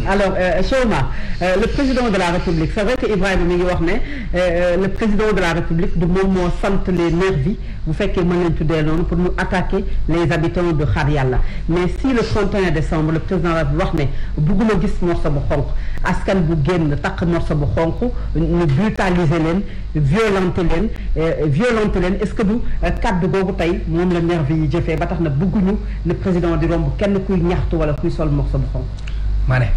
alors Choma le président de la République c'est vrai que Ibrahima mi ngi wax ne le président de la République du moom moo sant les nervis bu fekkee mën nañ tuddee noonu pour ñu attaquer les habitants de Xaar Yàlla mais si le 31 décembre le président de la République wax ne bugguma gis morso bu xonq askan bu génn takk morso bu xonq ñu brutaliser leen violenter leen est-ce que du kaddu googu tey moom la nervi yi jëfee ba tax na bugguñu le président di romb kenn kuy ñaxtu wala kuy sol morso bu xonq. ma ne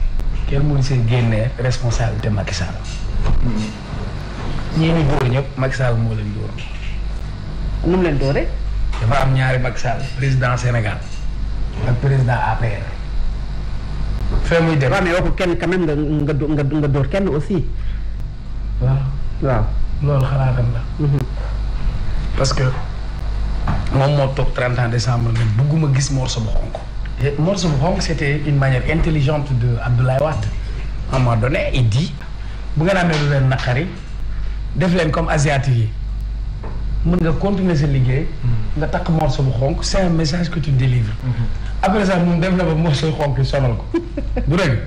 kenn mënu see génnee responsabilité Macky Sall ñii ñu góor ñëpp Macky Sall moo leen dóor. nu mu leen dóoree. dafa am ñaari Macky Sall président Sénégal ak président APR. fee muy dem waaw mais waxu kenn quand même nga dóor kenn aussi. waaw loolu xalaatam la. parce que moom moo toog 31 décembre ne bugguma gis morso bu xonq. et morso bu xonq c'était une manière intelligente de Abdoulaye Wade à un moment donné il dit bu ngeen amee lu leen naqari def leen comme asiatique yi mën nga continuer sa liggéey. nga takk morso bu xonq c'est un message que tu délivres. après ça moom def na ba morso xonq yi sonal ko du dëgg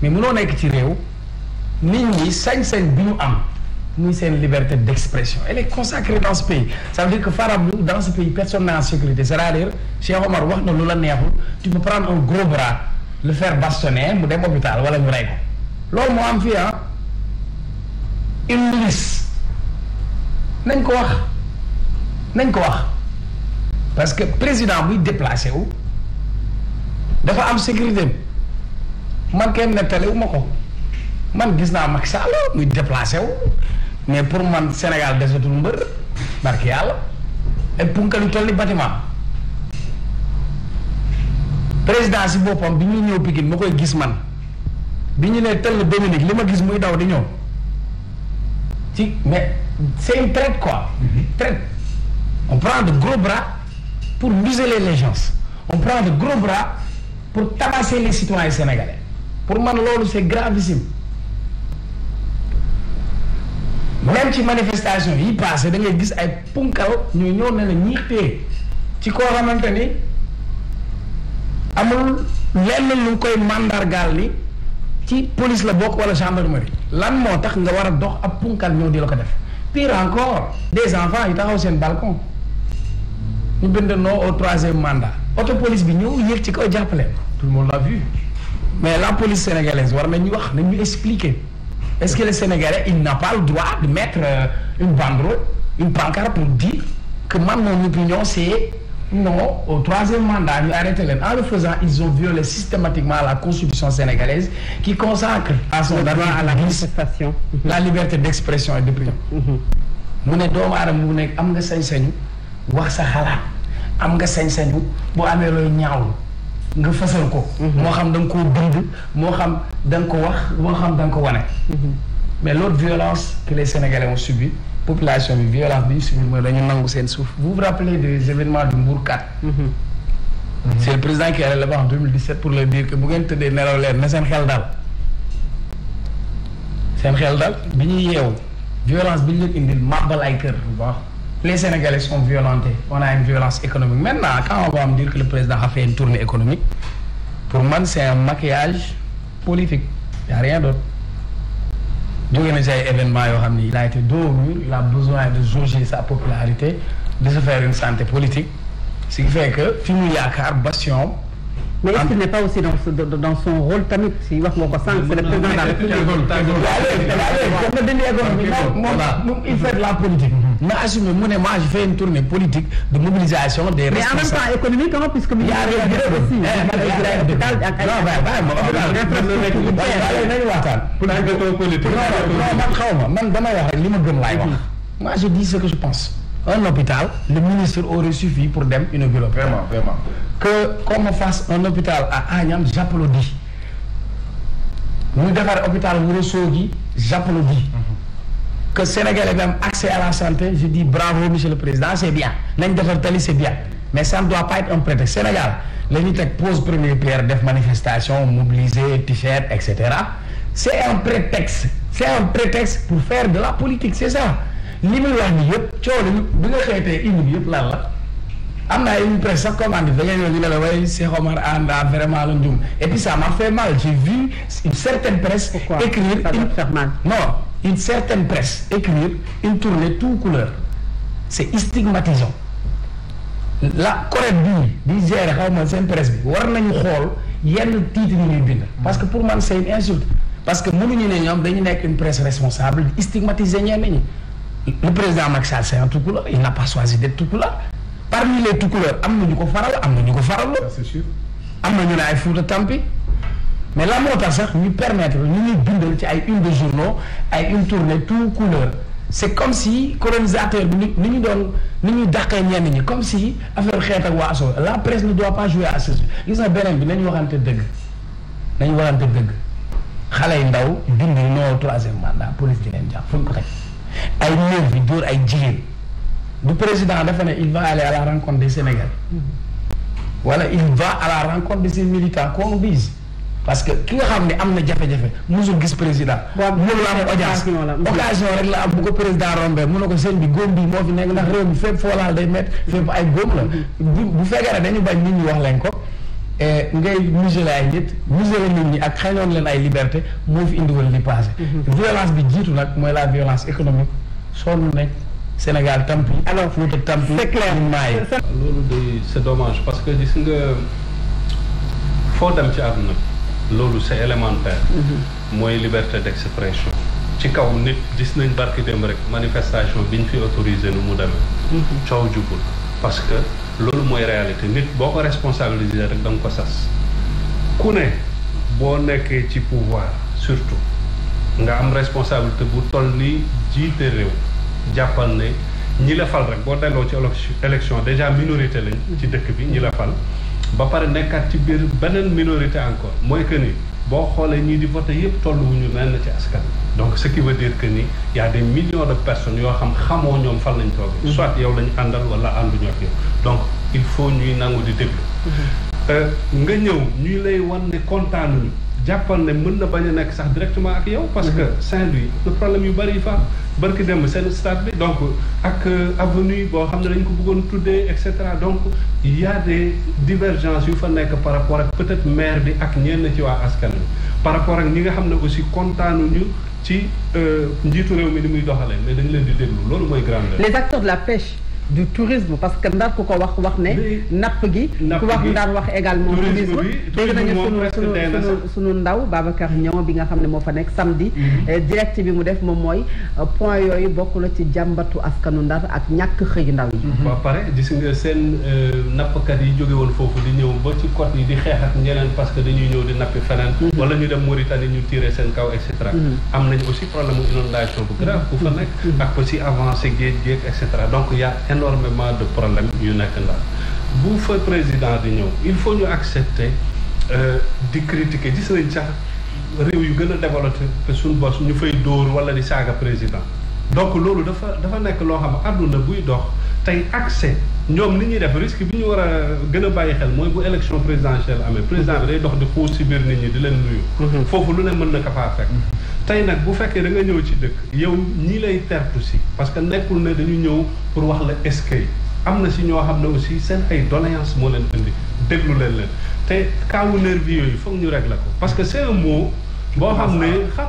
mais mënoo nekk ci réew nit ñi sañ-sañ bi ñu am. muy seen liberté d'expression elle est consacrée dans ce pays ça veut dire que Farabou dans ce pays personne n'est en sécurité c'est-à-dire Cheikh Omar wax na lu la neexul tu peux prendre un gros bras le faire bastonner mu dem hôpital wala ñu rey ko loolu moo am fii une milice nañ ko wax parce que président buy déplacé wu dafa am sécurité man kenn nettali wu ma ko man gis naa Macky Sall muy déplacé wu mais pour man Sénégal desatul mbër barki yàlla et punkal yu toll ni bâtiment président si boppam bi ñuy ñëw Pikine ma koy gis man bi ñu ne tëll Dominique li ma gis muy daw di ñëw ci mais c'est une traite quoi. Traite on prend de gros bras pour museler les gens on prend de gros bras pour tabasser les citoyens sénégalais pour man loolu c'est gravissime. même ci manifestation yi passé da ngay gis ay punkal ñuy ñëw ne la ñiixtee ci koo xamante ni amul lenn lu koy mandargaal ni ci police la bokk wala gendarmerie lan moo tax nga war a dox ab punkal ñëw di la ko def pire encore des enfants yi taxaw seen balcon ñu bind non au 3e mandat auto police bi ñëw yéeg ci kaw jàppale tout le monde l'a vu mais la police sénégalaise war nañu wax nañu expliquer. Est-ce que le Sénégalais il n'a pas le droit de mettre une banderole une pancarte pour dire que man mon opinion c'est non au 3e mandat ñu arrêté leen en le faisant ils ont violé systématiquement la constitution sénégalaise qui consacre à son droit à la manifestation la liberté d'expression et d'opinion mu ne doomu aadama mu nekk am nga sañ-sañu wax sa xalaat am nga sañ-sañu boo amee looy ñaawlu nga fasal ko. moo xam da nga koo bind moo xam da nga ko wax moo xam da nga ko wane. mais l'autre violence que les Sénégalais ont subi population bi violence bi ñu subi mooy dañu nangu seen suuf vous vous rappelez des événements du Mbour 4. c'est le président qui est là-bas en 2017 pour leur dire que bu ngeen tëddee nelaw leen na seen xel dal bi ñuy yeewu violence bi ñu leen indil màbbal ay kër bu baax. Les Sénégalais sont violentés. On a une violence économique. Maintenant, quand on va me dire que le président a fait une tournée économique, pour moi, c'est un maquillage politique. Il n'y a rien d'autre. Il a été dos au mur, il a besoin de jauger sa popularité, de se faire une santé politique. Ce qui fait que, Fimi Yakar, Bastion. Mais est-ce qu'il n'est pas aussi dans son rôle tamit si wax nga ko sànq c'est le président de la République. Il fait de la politique. na assumé mu ne moi je fais une tournée politique de mobilisation des responsables. Mais en même temps économique parce que. man damay wax rek li ma gëm laay wax. moi je dis ce que je pense. Un hôpital, le ministre aurait suffi pour dem inaugurer. Vraiment. Qu'on me fasse un hôpital à Agnam, j'applaudis. Nous devons faire un hôpital Ourossogui, j'applaudis. Que Sénégalais ait accès à la santé, je dis bravo monsieur le président, c'est bien. C'est bien. Mais ça ne doit pas être un prétexte. Sénégal, l'UNITEC pose première pierre, def manifestation, mobiliser, t-shirt, etc. C'est un prétexte. C'est un prétexte pour faire de la politique, c'est ça. Li muy wax ni yëpp coono bi nga xëytee indi bi yëpp lan la am na une presse sax commande da ngay ñëw ñu ne la way Cheikh Omar Anne a vraiment la njum et puis ça m'a fait mal j'ai vu une certaine presse écrire une certaine presse écrire une tournée tout couleur c'est stigmatisant la Corée bii di gérer xaw ma seen presse bi war nañu xool yenn titres yi ñuy bind parce que pour man c'est une insulte parce que mënuñu ne ñoom dañu nekk une presse responsable di stigmatiser ñenn ñi le président Macky Sall c'est un tout-couleur il n'a pas choisi d'être tout-couleur parmi les tout-couleurs am na ñu ko faral am na ñu ko faraloo. c'est sûr. am na ñu ne ay Fouta Tampi mais la moo tax sax ñu permettre ñu ñuy bindal ci ay une de journaux ay une tournée tout couleur c'est comme si colonisateur bi ni ñu doon ni ñuy dàqee ñenn ñi comme si affaire xeet ak waaso la presse ne doit pas jouer à ce jeu gis nga beneen bi nañu waxante dëgg xale yu ndaw bind non troisième mandat police di leen jàpp fu ñu ko teg ay néew bi dóor ay jigéen du président dafa ne il va aller à la rencontre des Sénégalais wala il va à la rencontre de ses militants qu'on vise parce que ki nga xam ne am na jafe-jafe musul gis président mënul am audience occasion rek la am bu ko président rombé mun na ko sëñ bi góom bi moo fi nekk ndax réew mi fépp foo laal day métti fépp ay góom la bu fekkee ne dañu bañ nit ñi wax leen ko ngay muselé ay nit ñi ak xañoon leen ay liberté moo fi indiwal li passé violence bi jiitu nag mooy la violence économique sonn nañ Sénégal tampi alors Fouta tampi c'est clair loolu de c'est dommage parce que gis nga foo dem ci àdduna loolu c'est élémentaire mooy liberté d'expression ci kaw nit gis nañ barki dem rek manifestation biñ fi autorisé nu mu demee coow jubul parce que loolu mooy réalité nit boo ko responsabiliser rek da nga ko sas ku ne boo nekkee ci pouvoir surtout nga am responsabilité bu toll ni jiite réew jàppal ne ñi la fal rek boo delloo ci élection déjà minorité lañ ci dëkk bi ñi la fal ba pare nekkaat ci biir beneen minorité encore mooy que ni boo xoolee ñii di voté yëpp tolluwuñu nenn ci askan donc ce qui veut dire que ni y a des millions de personnes yoo xamoo ñoom fan lañ toogee soit yow lañu àndal wala ànduñu ak yow donc il faut ñuy nangu di déglu nga ñëw ñuy lay wan ne kontaanuñu jàppal ne mën na bañ a nekk sax directement ak yow parce que Saint-Louis le problème yu bari fa barki dem seen stade bi donc ak avenue boo xam ne dañ ko bëggoon tuddee et cetera donc il y a des divergences yu fa nekk par rapport ak peut-être maire bi ak ñenn ci waa askan bi par rapport ak ñi nga xam ne aussi kontaanuñu ci njiitu réew mi ni muy doxalee mais dañ leen di déglu loolu mooy grandeur. les acteurs de la pêche du tourisme parce que Ndar ku ko wax ne napp gi ku wax Ndar wax également tourisme dégg nañu sunu ndaw Babacar Niang bi nga xam ne moo fa nekk samedi direct bi mu def moom mooy point yooyu bokk na ci jàmbatu askanu Ndar ak ñàkk xëy ndaw yi ba pare gis nga seen nappkat yi jóge woon foofu di ñëw ba ci côte yi di xeex ak ñeneen parce que dañuy ñëw di nappi feneen wala ñu dem Mauritanie ñu tiré seen kaw et cetera am nañu aussi problème mu inondation bu grave bu fa nekk ak aussi avancé géej et cetera donc y a énormément de problèmes yu nekk Ndar bu fa président di ñëw il faut ñu accepter di critiquer gis nañ sax réew yu gën a développé suñu bos ñu fay dóor wala di saaga président donc loolu dafa nekk loo xam ne àdduna buy dox tey accès ñoom li ñuy def risque bi ñu war a gën a bàyyi xel mooy bu élection présidentielle amee président bi day dox di xuus ci biir nit ñi di leen nuyu foofu lu ne mën na ko faa fekk tey nag bu fekkee da nga ñëw ci dëkk yow ñii lay tertu si parce que nekkul ne dañu ñëw pour wax la eskay am na si ñoo xam ne aussi seen ay doléance moo leen indi déglu leen te kaawu nervi yooyu foog ñu régler ko parce que c'est un mot boo xam ne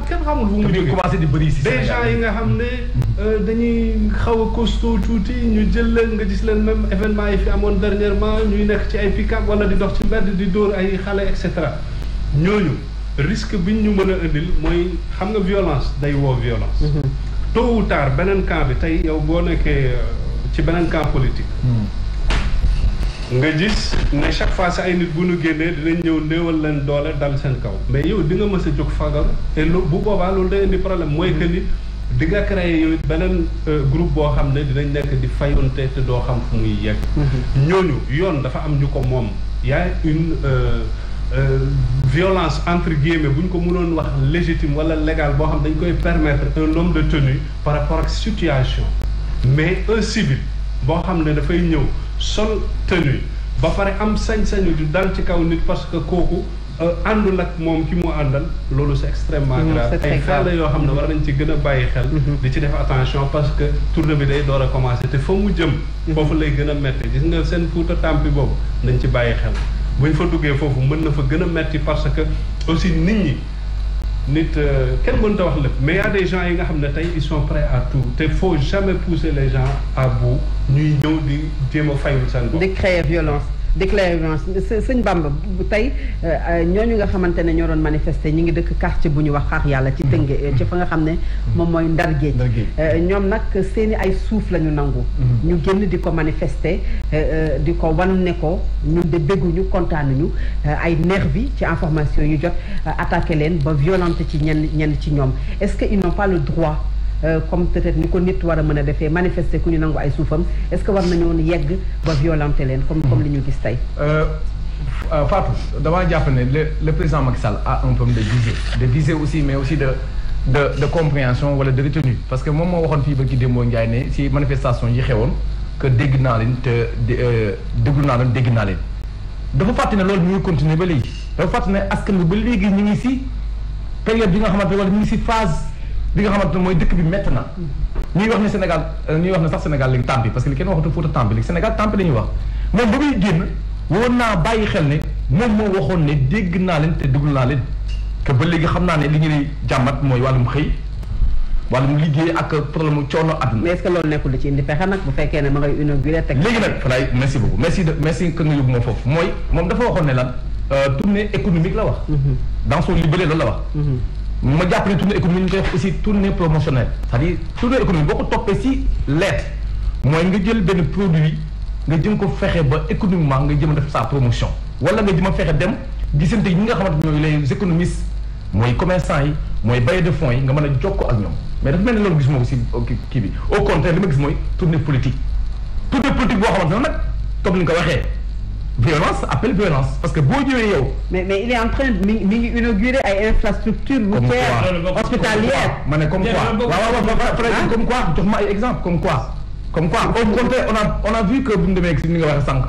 kenn xamul fu mu jógee commencé di bëri si des gens yi nga xam ne dañuy xaw a costaud tuuti ñu jël leen nga gis leen même événement yi fi amoon dernièrement ñuy nekk ci ay pick-up wala di dox ci mbedd di dóor ay xale et cetera ñooñu risque biñ ñu mën a indil mooy xam nga violence day woo violence tôt ou tard beneen camp bi tey yow boo nekkee ci beneen camp politique nga gis ne chaque fois sa ay nit bu ñu génnee dinañ ñëw néewal leen doole dal seen kaw mais yow di nga mës a jóg fagal et bu boobaa loolu day indi problème mooy que nit di nga créer yow it beneen groupe boo xam ne dinañ nekk di fayonte te doo xam fu muy yegg ñooñu yoon dafa am ñu ko moom yaay une violence entre guillemets bu ñu ko mënoon wax légitime wala légal boo xam dañ koy permettre un homme de tenue par rapport ak situation mais un civil boo xam ne dafay ñëw sol tenue ba pare am sañ-sañu di dal ci kaw nit parce que kooku àndul ak moom ki mu àndal loolu c'est extrêmement grave ay xel la yoo xam ne war nañ ci gën a bàyyi xel di ci def attention parce que tournée bi day door a commencer te fa mu jëm foofu lay gën a metti gis nga seen Fuuta Tampi boobu nañ ci bàyyi xel buñ fa duggee foofu mën na fa gën a metti parce que aussi nit kenn mënut a wax lépp mais y a des gens yi nga xam ne tey ils sont prêts à tout te faut jamais pousser les gens à bout ñuy ñëw di jéem a fayul seen bopp. di créer violence sëñ Bamba tey ñooñu nga xamante ne ñoo doon manifester ñi ngi dëkk quartier bu ñu wax xaar yàlla ci Tëngéej ci fa nga xam ne moom mooy Ndar Géej ñoom nag seeni ay suuf la ñu nangu ñu génn di ko manifester di ko wan ne ko ñun de bégguñu kontaanuñu ay nervi ci information yu jot attaqué leen ba violenté ci ñenn ci ñoom est-ce que ils n'ont pas le droit comme peut-être ni ko nit war a mën a defee manifester ku ñu nangu ay suufam est-ce que war nañoo yegg ba violenté leen comme li ñu gis tey. Fatou damaa jàpp ne le président Macky Sall a un problème de visée aussi mais aussi de compréhension wala de retenue parce que moom moo waxoon fii ba ki démboo Ndiaye ne si manifestation yi xewoon que dégg naa leen te déglu naa leen dégg naa leen dafa fàtte ne loolu ñu ngi continuer ba léegi dafa fàtte ne askan bi ba léegi ñu ngi si période bi nga xamante wala ñu ngi si phase bi nga xamante ne mooy dëkk bi métti na ñuy wax ne Sénégal ñuy wax ne sax Sénégal léegi Tampi parce que li kenn waxatu Fuuta Tampi léegi Sénégal Tampi la ñuy wax moom ba muy génn woon naa bàyyi xel ne moom moo waxoon ne dégg naa leen te déglu naa leen que ba léegi xam naa ne li ñuy jàmmat mooy wàllum xëy wàllum liggéey ak problème mu coono àdduna. mais est-ce que loolu nekkul ci indi pexe nag bu fekkee ne ma ngay inauguré teg. léegi nag Falaye merci beaucoup merci que nga yóbbu ma foofu mooy moom dafa waxoon ne lan tournée économique la wax. dans son libellé loolu la wax. ma jàpp ne tournée économique ñu koy wax aussi tournée promotionnelle c'est-à-dire tournée économique boo ko toppee si lettre mooy nga jël benn produit nga jëm ko fexe ba économiquement nga jëm a def sa promotion wala nga jëm a fexe dem gisante ñi nga xamante ñooy les économistes mooy commerçants yi mooy bailleurs de fonds yi nga mën a jokkoo ak ñoom mais dafa mel ne loolu gisuma ko si kii bi au contraire li ma gis mooy tournée politique boo xamante ne nag comme ni nga ko waxee violence appelle violence parce que boo ñëwee yow. mais il est en train mi ngi inauguré ay infrastructures routières hospitalières. ma ne comme quoi waaw comme quoi jox ma ay exemple comme quoi au contraire on a vu que bu ñu demee si ni nga waxee sànq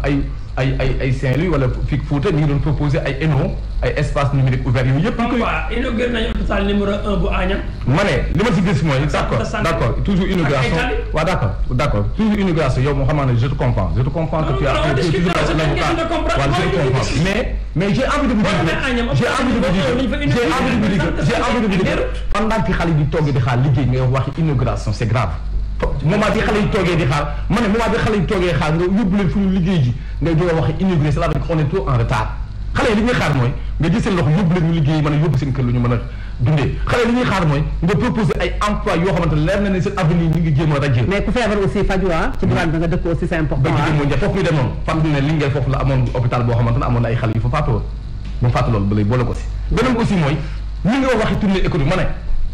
ay Saint-Louis wala fii Fouta ñu ngi doon proposé ay ENO ay espace numérique ouvert yooyu yëpp. comme quoi inauguré nañu hôpital numéro 1 bu Agnam. ma ne li ma si gis mooy. d'accord toujours inauguration waaw d'accord toujours inauguration yow moo xam naa ne je te comprends que tu as toujours l'avocat waaw je te comprends mais j'ai envie de vous dire pendant que xale yi toogee di xaar liggéey nga wax inauguration c'est grave. moment bi xale yi toogee di xaar ma ne moment bi xale yi toogee xaar nga yóbbu leen fu ñu liggéey ji ngay jóg a wax inauguré cela veut dire qu'on est trop en retard xale yi li ñuy xaar mooy nga jël seen loxo yóbbu leen ñu liggéey mën a yóbbu seen kër lu ñu mën a dundee xale yi li ñuy xaar mooy nga proposer ay emploi yoo xamante leer na ne seen avenir ñu ngi jéem a rajee mais ku feebar aussi faju ci diwaan bi nga dëkk aussi c'est important foofu ñu demoon fàttali ne Linguère foofu la amoon hôpital boo xamante ne amoon na ay xale yu fa faatu woon mu fàtte loolu ba lay boole ko si beneen aussi mooy ñi nga waxi tournée économique ma ne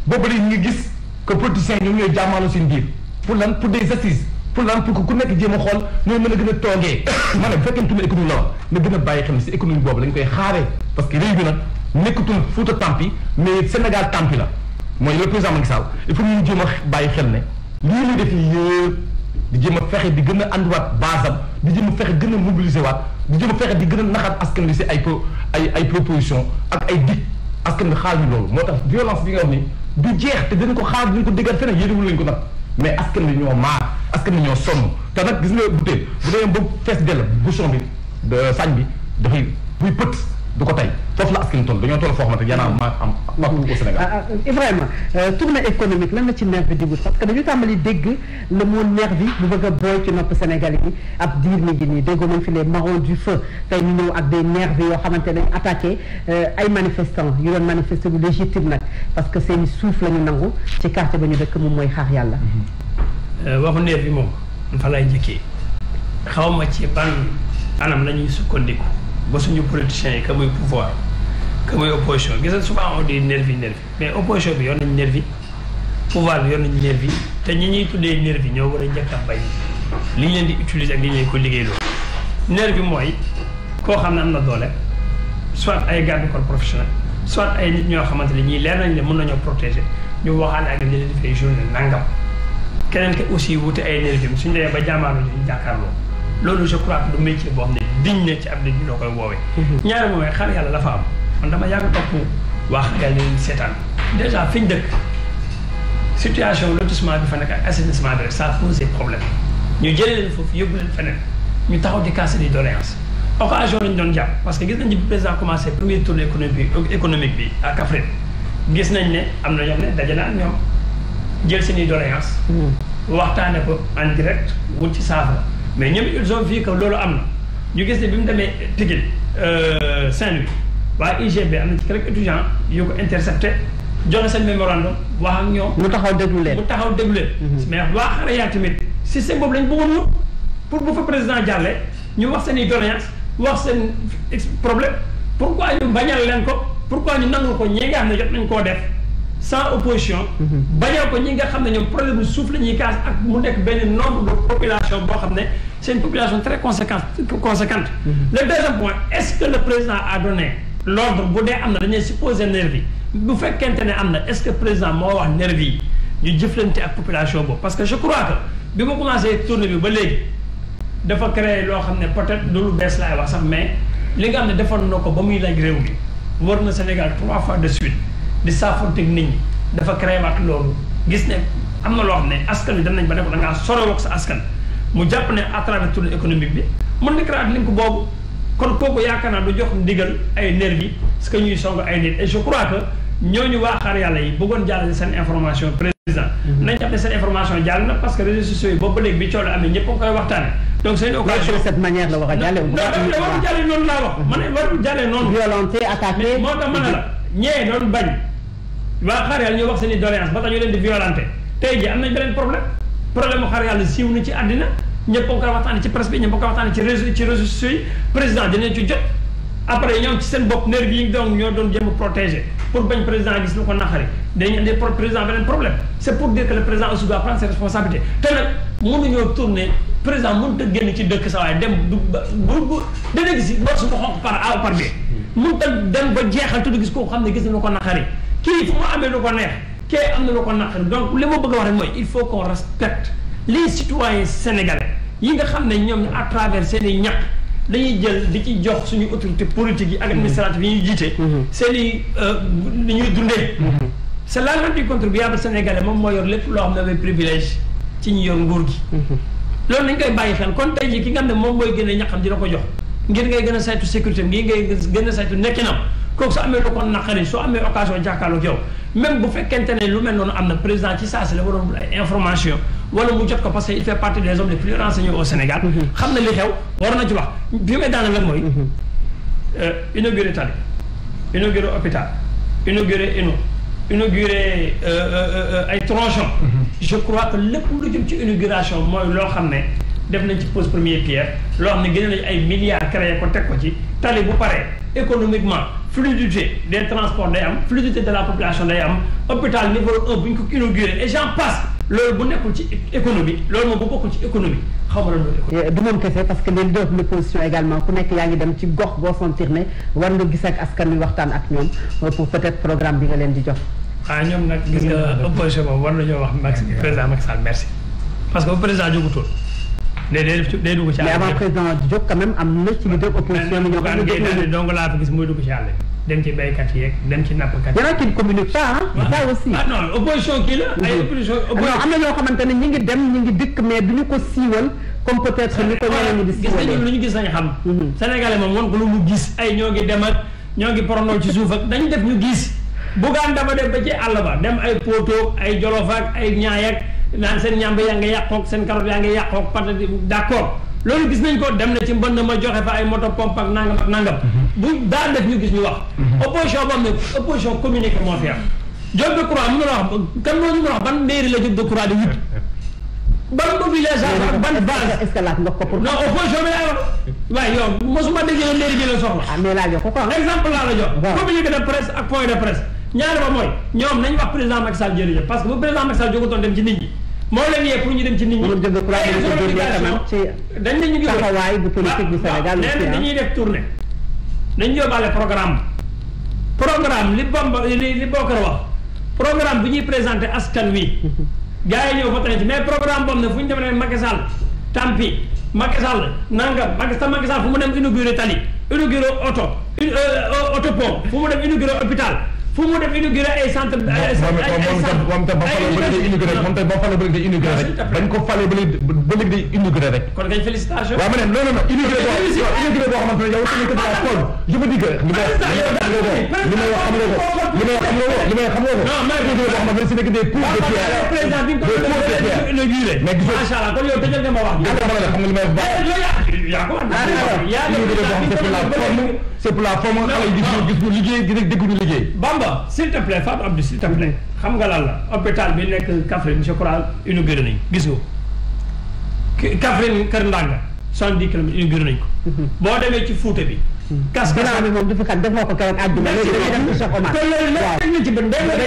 boobu léegi ñu ngi gis que politiciens ñoom ñooy jàmmaalo seen biir pour lan pour des assises pour lan pour que ku nekk jéem a xool ñooy mën a gën a toogee ma ne bu fekkee tournée économique la wax na gën a bàyyi xel si économie boobu lañ koy xaaree parce que réew bi nag nekkatul Fuuta Tampi mais Sénégal Tampi la mooy le président Macky Sall il faut ñu jéem a bàyyi xel ne lii muy def yëpp di jéem a fexe di gën a andiwaat basam di jéem a fexe gën a mobiliser waat di jéem a fexe di gën a naxaat askan bi si ay proposition ak ay dig askan bi xaar ñu loolu moo tax violence bi nga wax ni du jeex te dinañ ko xaar dinañ ko déggal feneen yéenewul lañ ko nag mais askan bi ñoo maar askan bi ñoo sonn te nag gis nga butéel bu demee ba fees dell bouchon bi sañ bi dafay buy pët du ko tey foofu la askan toll dañoo toll foo xamante yanaa ma am partout au Sénégal. Ibrahima tournée économique lan la ci nervi di wut parce que dañu tàmbali dégg le mot nervi bu bëgg a booy ci nopp Sénégal yi ab diir mi ngi nii déggoo nañ fi les marrons du feu tey ñu ñëw ak des nervis yoo xamante ne attaqué ay manifestants yu doon manifester bu légitime nag parce que seeni suuf la ñu nangu ci quartier ba ñu dëkk moom mooy xaar yàlla. waxu nervi moom fa lay njëkkee xaw ma ci ban anam la ñuy sukkandiku ba suñu politiciens yi ka muy pouvoir ka muy opposition gis nga souvent on dit nervi mais opposition bi yor nañu nervi pouvoir bi yor nañu nervi te ñi ñuy tuddee nervi ñoo war a njëkk a bay li ñu leen di utiliser ak li ñu leen ko liggéey loolu nervi mooy koo xam ne am na doole soit ay garde corps professionnel soit ay nit ñoo xamante ne ñii leer nañ ne mën nañoo protéger ñu waxaale ak ne leen dafay journée nangam keneen ke aussi wute ay nervi suñu demee ba jàmmaarloo ñu jàkkaarloo loolu je crois que du métier boo xam ne diñ na ci ab nit ñi loo koy woowee. ñaari mooy xar yàlla dafa am man dama yàgg topp wax yàlla leen seetaan déjà fi ñu dëkk situation lotissement bi fa nekk ak assainissement bi rek ça pose problème ñu jëlee leen foofu yóbbu leen feneen ñu taxaw di casser des doléances occasion lañu doon jàpp parce que gis nañ ni président commencé première tournée économique bi à Kaffrine gis nañ ne am na ñoom ne daje na ak ñoom jël seeni doléances waxtaane ko en direct wut ci saafara mais ñoom ils ont vu que loolu am na ñu gis ne bi mu demee Pikine Saint-Louis waa UGB am na ci quelques étudiants yu ko intercepté joxe seen mémorandum wax ak ñoom. mu taxaw déglu leen mais waa xare yaa tamit système boobu lañ bëggoon ñu pour bu fa président jàllee ñu wax seen i doléance wax seen problème pourquoi ñu bañal leen ko pourquoi ñu nangu ko ñi nga xam ne jot nañ koo def sans opposition. bañal ko ñi nga xam ne ñoom problème bu suuf la ñuy kaas ak mu nekk benn nombre de population boo xam ne c'est une population très conséquente. Le deuxième point est-ce que le président a donné l'ordre bu dee am na dañuy supposer nervi bu fekkente ne am na est-ce que président moo wax nervi yi ñu jëflante ak population boobu parce que je crois que bi ma commencé tournée bi ba léegi dafa créer loo xam ne peut-être du lu bees laay wax sax mais li nga xam ne defoon na ko ba muy laaj réew mi wër na Sénégal 3 fois de suite di saafonteeg nit ñi dafa créé waat loolu gis ne am na loo xam ne askan wi dem nañ ba ne ko da ngaa sorewoo ak sa askan mu jàpp ne à travers tournée économique bi mën na créer link boobu kon kooku yaakaar naa du jox ndigal ay nervi parce que ñuy song ay nit et je crois que ñooñu waa xaar yàlla yi bëggoon jàllale seen information président nañ xam ne seen information jàll na parce que réseaux sociaux yi boobu ba léegi bi coono amee ñëpp a koy waxtaane donc c'est une occasion de cette manière la war a jàllee warul jàllee noonu laa wax ma ne warul jàllee noonu violenté attaqué moo tax ma ne la ñee doon bañ waa xaar yàlla ñu wax seen i doléance ba tax ñu leen di violenté tey ji am nañ beneen problème mu xaar yàlla siiw na ci àddina ñëpp a koy waxtaane ci presse bi ñëpp a koy waxtaane ci réseaux sociaux yi président dinañ ci jot après ñoom ci seen bopp nervi yi donc ñoo doon jéem a protéger pour bañ président gis lu ko naqari dañuy indi président beneen problème c'est pour dire que le président aussi doit prendre ses responsabilités te nag mënuñoo tourner président mënut a génn ci dëkk sa waaye dem du bu dana gis bor su ko xonq par A ou par B mënut a dem ba jeexal te du gis koo xam ne gis na lu ko naqari kii fu mu amee lu ko neex kii am na lu ko naqari donc li ma bëgg a wax rek mooy il faut qu'on respecte les citoyens sénégalais yi nga xam ne ñoom à travers seen i ñaq dañuy jël di ci jox suñu autorité politique yi ak administrative yi ñuy jiite seen i li ñuy dundee c'est l'argent du contribuable sénégalais moom moo yor lépp loo xam ne mooy privilège ci ñu yor nguur gi loolu nañ koy bàyyi xel kon tey jii ki nga xam ne moom mooy gën a ñaqam dina ko jox ngir ngay gën a saytu sécurité ngir ngay gën a saytu nekkinam kooku soo amee lu ko naqari soo amee occasion jàkkaarloog yow même bu fekkente ne lu mel noonu am na président ci saa si la waroon ay information wala mu jot ko parce que il fait partie des hommes les plus renseignés au Sénégal xam na li xew war na ci wax bi may daana lan mooy inauguré tali inauguré hôpital inauguré inauguré ay tronçons je crois que lépp lu jëm ci inauguration mooy loo xam ne def nañ ci pose première pierre loo xam ne génne nañu ay milliards créé ko teg ko ci tali bu paree économiquement fluidité des transports day am fluidité de la population day am hôpital niveau 1 bu ñu ko inauguré et j'en passe loolu bu nekkul ci économie loolu moom bu bokkul ci économie xaw ma lan mooy du moom kese parce que les leaders de l'opposition également ku nekk yaa ngi dem ci gox boo sentir ne war nga gis ak askan wi waxtaan ak ñoom pour peut-être programme bi nga leen di jox. ah ñoom nag gis nga opposition boobu war nañoo wax président Macky Sall merci parce que bu président jógutoon day dugg ci àll. mais avant président di jóg quand même am na ci leader opposition bi ñoo xam ne donc laa fi gis muy dugg ci àll dem ci béykat yi dem ci nappkat yi. y en a qui ne communiquent pas ça aussi. ah non opposition kii la. ay opposition non am na ñoo xamante ne ñi ngi dem ñi ngi dikk mais du ñu ko siiwal comme peut-être ni ko ñeneen ñi di siiwalee. gis nañu lu ñu gis nañu xam. Sénégalais moom wan ko lu mu gis ay ñoo ngi dem ak ñoo ngi porondoo ci suuf ak dañu def ñu gis bugaan dafa dem ba ci àll ba dem ay Potou ay Jolof ak ay Ñaay ak naan seen ñàmb yaa ngi yàqoog seen carotte yaa ngi yàqoog parce que d'accord loolu gis nañ ko dem na ci mbënd ma joxe fa ay moto pompe ak nangam bu daa def ñu gis ñu wax opposition boo xam ne opposition communiqué moo fi am Diop Decroix mën na wax kan moo ñu mën a wax ban mairie la Diop Decroix di wut ban mobilisation ak ban base est-ce que laaj nga ko pour non opposition bi laay wax waaye yow mosuma déggee mairie bi la soxla mais laaj ko quoi exemple laa la jox communiqué de presse ak point de presse ñaari ba mooy ñoom nañ wax président Macky Sall jërëjëf parce que bu président Macky Sall jógutoon dem ci nit ñi moo leen yee pour ñu dem ci nit ñi. dañ ne ñu ngi taxawaay bu politique du Sénégal nee na dañuy def tournée dañu yóbbaale programme li Bamba li Bokar wax programme bi ñuy présenté askan wi gars yi ñëw fa ci mais programme boobu ne fu ñu demee Macky Sall tampi Macky Sall nangam Macky Sall fu mu dem inauguré tali inauguré oto autopont fu mu dem inauguré hôpital fu mu dem inauguré ay centre moom tam ba fale ba léegi day inauguré rek bañ ko fale ba léegi day inauguré rek kon kañ félicitation waaw ma ne non inauguré boo xamante ne yow tamit que la tool je veux dire que li may xam nga ko non mais inauguré boo xamante ne c'est que des pots de pierre président bi ko inauguré mais macha Allah kon yow tëjal nga ma wax xam nga li may wax c'est pour la forme xale yi gis ñu liggéey dégg ñu liggéey Bamba s'il te plaît Fatou Abdou s'il te plaît xam nga lan la hôpital bi nekk Kaffrine je crois inauguré nañ gis nga Kaffrine Kër Ndanga 70 kilomètres inauguré nañ ko boo demee ci Fouta bi Kaskas bi moom du fi kat defoo ko keroog àjjuma léegi dañuy dem ci Cheikh Omar kon loolu lépp teg na ci bët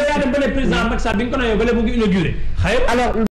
yaa dem ba ne président Macky Sall bi nga ko nayoo ba léegi mu ngi inauguré alors